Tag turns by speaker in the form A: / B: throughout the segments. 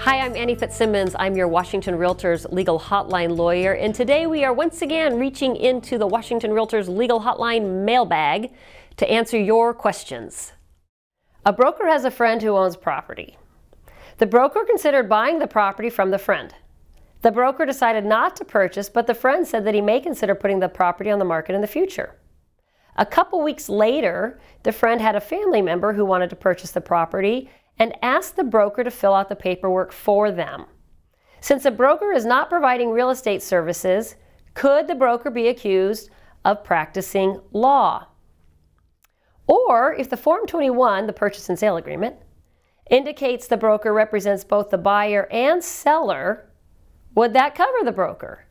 A: Hi, I'm Annie Fitzsimmons. I'm your Washington Realtors legal hotline lawyer, and today we are once again reaching into the Washington Realtors legal hotline mailbag to answer your questions. A broker has a friend who owns property. The broker considered buying the property from the friend. The broker decided not to purchase, but the friend said that he may consider putting the property on the market in the future. A couple weeks later, the friend had a family member who wanted to purchase the property and asked the broker to fill out the paperwork for them. Since the broker is not providing real estate services, could the broker be accused of practicing law? Or if the Form 21, the purchase and sale agreement, indicates the broker represents both the buyer and seller, would that cover the broker?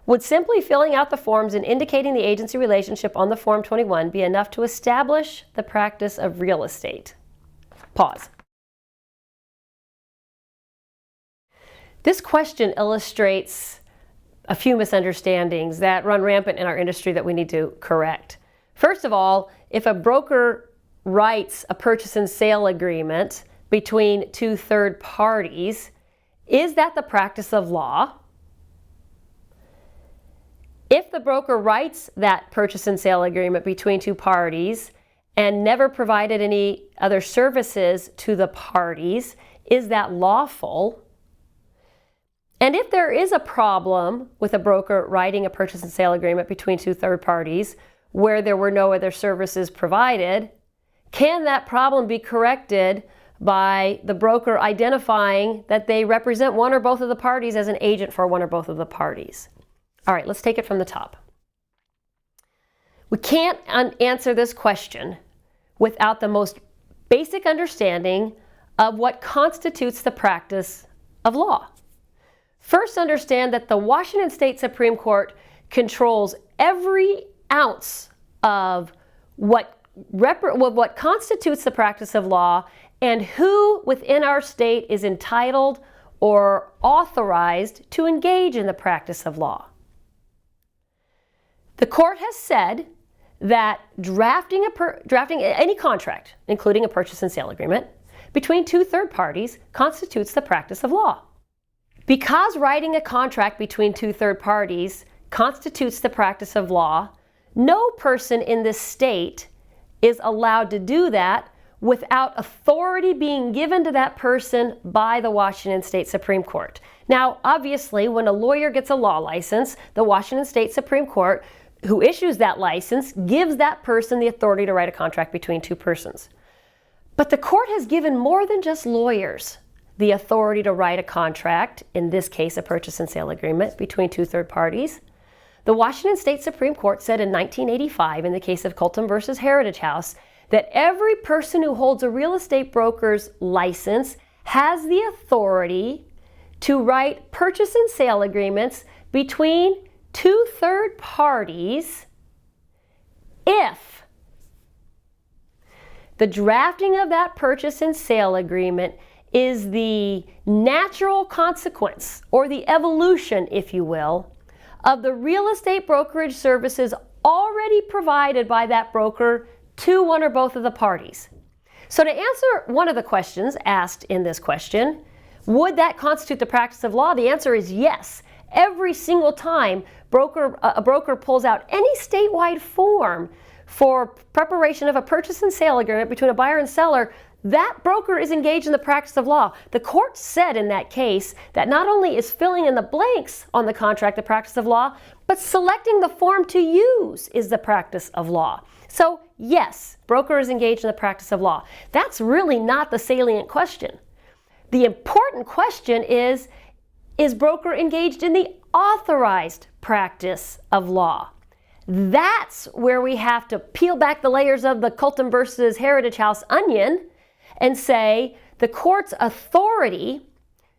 A: Would simply filling out the forms and indicating the agency relationship on the Form 21 be enough to establish the practice of real estate? Pause. This question illustrates a few misunderstandings that run rampant in our industry that we need to correct. First of all, if a broker writes a purchase and sale agreement between two third parties, is that the practice of law? If the broker writes that purchase and sale agreement between two parties and never provided any other services to the parties, is that lawful? And if there is a problem with a broker writing a purchase and sale agreement between two third parties where there were no other services provided, can that problem be corrected by the broker identifying that they represent one or both of the parties as an agent for one or both of the parties? All right, let's take it from the top. We can't answer this question without the most basic understanding of what constitutes the practice of law. First, understand that the Washington State Supreme Court controls every ounce of what constitutes the practice of law and who within our state is entitled or authorized to engage in the practice of law. The court has said that drafting any contract, including a purchase and sale agreement, between two third parties constitutes the practice of law. Because writing a contract between two third parties constitutes the practice of law, no person in this state is allowed to do that without authority being given to that person by the Washington State Supreme Court. Now, obviously, when a lawyer gets a law license, the Washington State Supreme Court, who issues that license, gives that person the authority to write a contract between two persons. But the court has given more than just lawyers the authority to write a contract, in this case a purchase and sale agreement, between two third parties. The Washington State Supreme Court said in 1985, in the case of Colton versus Heritage House, that every person who holds a real estate broker's license has the authority to write purchase and sale agreements between two third parties if the drafting of that purchase and sale agreement is the natural consequence, or the evolution, if you will, of the real estate brokerage services already provided by that broker to one or both of the parties. So to answer one of the questions asked in this question, would that constitute the practice of law? The answer is yes. Every single time a broker pulls out any statewide form for preparation of a purchase and sale agreement between a buyer and seller, that broker is engaged in the practice of law. The court said in that case that not only is filling in the blanks on the contract the practice of law, but selecting the form to use is the practice of law. So yes, broker is engaged in the practice of law. That's really not the salient question. The important question is broker engaged in the authorized practice of law? That's where we have to peel back the layers of the Colton versus Heritage House onion and say the court's authority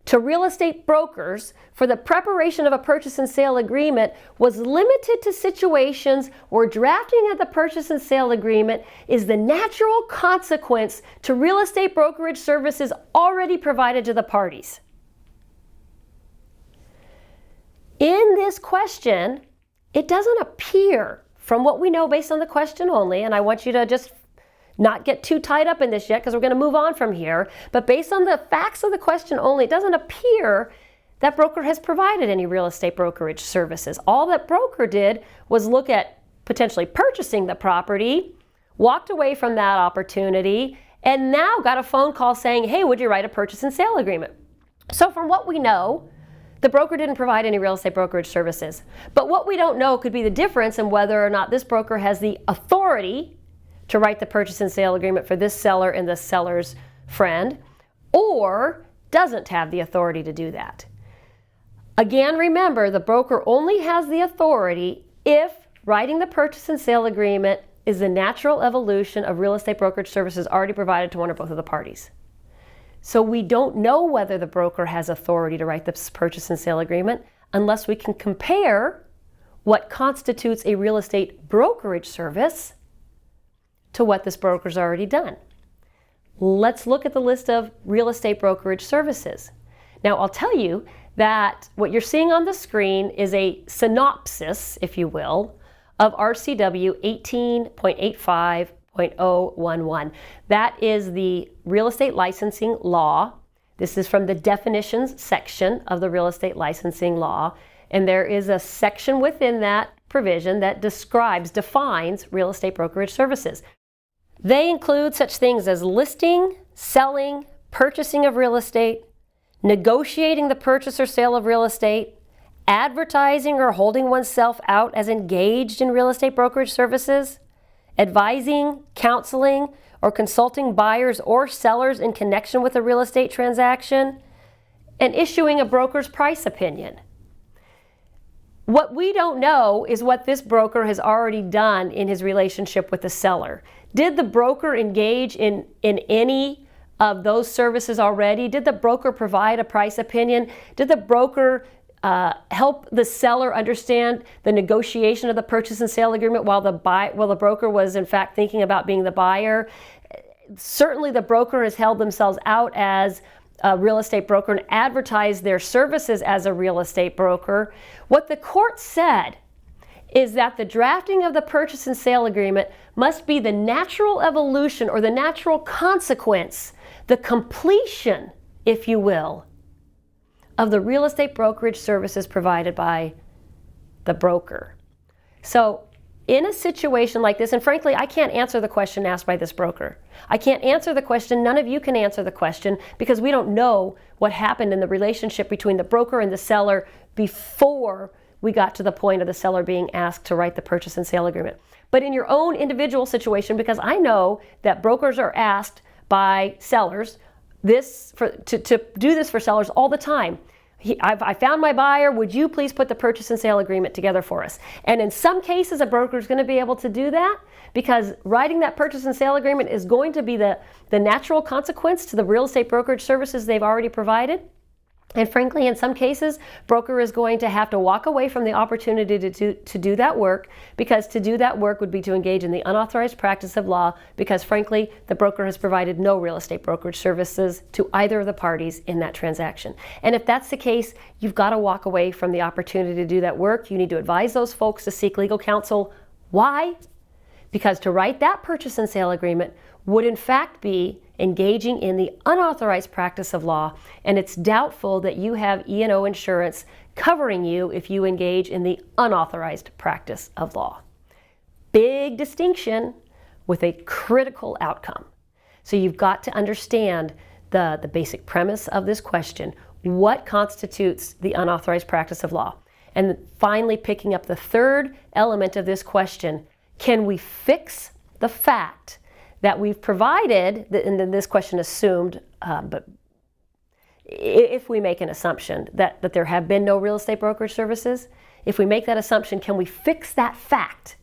A: to real estate brokers for the preparation of a purchase and sale agreement was limited to situations where drafting of the purchase and sale agreement is the natural consequence to real estate brokerage services already provided to the parties. In this question, it doesn't appear, from what we know based on the question only, and I want you to just not get too tied up in this yet because we're going to move on from here, but based on the facts of the question only, it doesn't appear that broker has provided any real estate brokerage services. All that broker did was look at potentially purchasing the property, walked away from that opportunity, and now got a phone call saying, hey, would you write a purchase and sale agreement? So from what we know, the broker didn't provide any real estate brokerage services. But what we don't know could be the difference in whether or not this broker has the authority to write the purchase and sale agreement for this seller and the seller's friend, or doesn't have the authority to do that. Again, remember, the broker only has the authority if writing the purchase and sale agreement is the natural evolution of real estate brokerage services already provided to one or both of the parties. So we don't know whether the broker has authority to write this purchase and sale agreement unless we can compare what constitutes a real estate brokerage service to what this broker's already done. Let's look at the list of real estate brokerage services. Now, I'll tell you that what you're seeing on the screen is a synopsis, if you will, of RCW 18.85.011. That is the real estate licensing law. This is from the definitions section of the real estate licensing law. And there is a section within that provision that defines real estate brokerage services. They include such things as listing, selling, purchasing of real estate, negotiating the purchase or sale of real estate, advertising or holding oneself out as engaged in real estate brokerage services, advising, counseling, or consulting buyers or sellers in connection with a real estate transaction, and issuing a broker's price opinion. What we don't know is what this broker has already done in his relationship with the seller. Did the broker engage in any of those services already? Did the broker provide a price opinion? Did the broker help the seller understand the negotiation of the purchase and sale agreement while the broker was in fact thinking about being the buyer? Certainly the broker has held themselves out as a real estate broker and advertised their services as a real estate broker. What the court said is that the drafting of the purchase and sale agreement must be the natural evolution or the natural consequence, the completion, if you will, of the real estate brokerage services provided by the broker. So in a situation like this, and frankly, I can't answer the question asked by this broker. I can't answer the question, none of you can answer the question, because we don't know what happened in the relationship between the broker and the seller before we got to the point of the seller being asked to write the purchase and sale agreement. But in your own individual situation, because I know that brokers are asked by sellers to do this for sellers all the time. I found my buyer, would you please put the purchase and sale agreement together for us? And in some cases, a broker is going to be able to do that because writing that purchase and sale agreement is going to be the natural consequence to the real estate brokerage services they've already provided. And frankly, in some cases, broker is going to have to walk away from the opportunity to do that work, because to do that work would be to engage in the unauthorized practice of law, because frankly, the broker has provided no real estate brokerage services to either of the parties in that transaction. And if that's the case, you've got to walk away from the opportunity to do that work. You need to advise those folks to seek legal counsel. Why? Because to write that purchase and sale agreement would in fact be engaging in the unauthorized practice of law, and it's doubtful that you have E&O insurance covering you if you engage in the unauthorized practice of law. Big distinction with a critical outcome. So you've got to understand the basic premise of this question. What constitutes the unauthorized practice of law? And finally, picking up the third element of this question, can we fix the fact that we've provided, and then this question assumed, but if we make an assumption that there have been no real estate brokerage services, if we make that assumption, can we fix that fact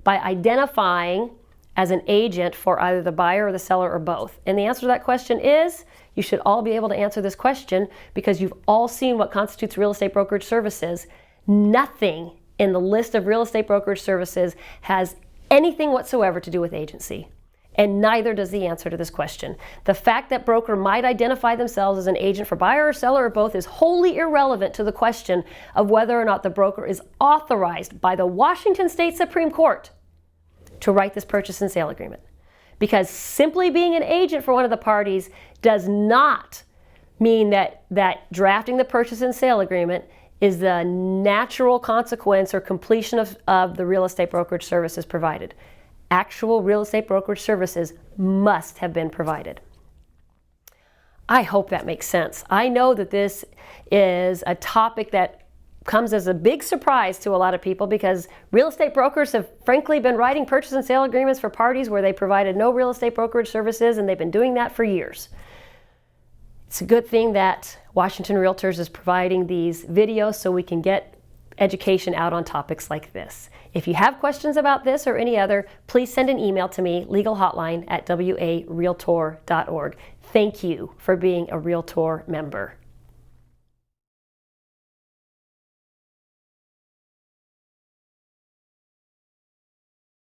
A: by identifying as an agent for either the buyer or the seller or both? And the answer to that question is, you should all be able to answer this question because you've all seen what constitutes real estate brokerage services. Nothing in the list of real estate brokerage services has anything whatsoever to do with agency. And neither does the answer to this question. The fact that broker might identify themselves as an agent for buyer or seller or both is wholly irrelevant to the question of whether or not the broker is authorized by the Washington State Supreme Court to write this purchase and sale agreement. because simply being an agent for one of the parties does not mean that drafting the purchase and sale agreement is the natural consequence or completion of the real estate brokerage services provided. Actual real estate brokerage services must have been provided. I hope that makes sense. I know that this is a topic that comes as a big surprise to a lot of people because real estate brokers have frankly been writing purchase and sale agreements for parties where they provided no real estate brokerage services, and they've been doing that for years. It's a good thing that Washington Realtors is providing these videos so we can get education out on topics like this. If you have questions about this or any other, please send an email to me, legalhotline@warealtor.org. Thank you for being a Realtor member.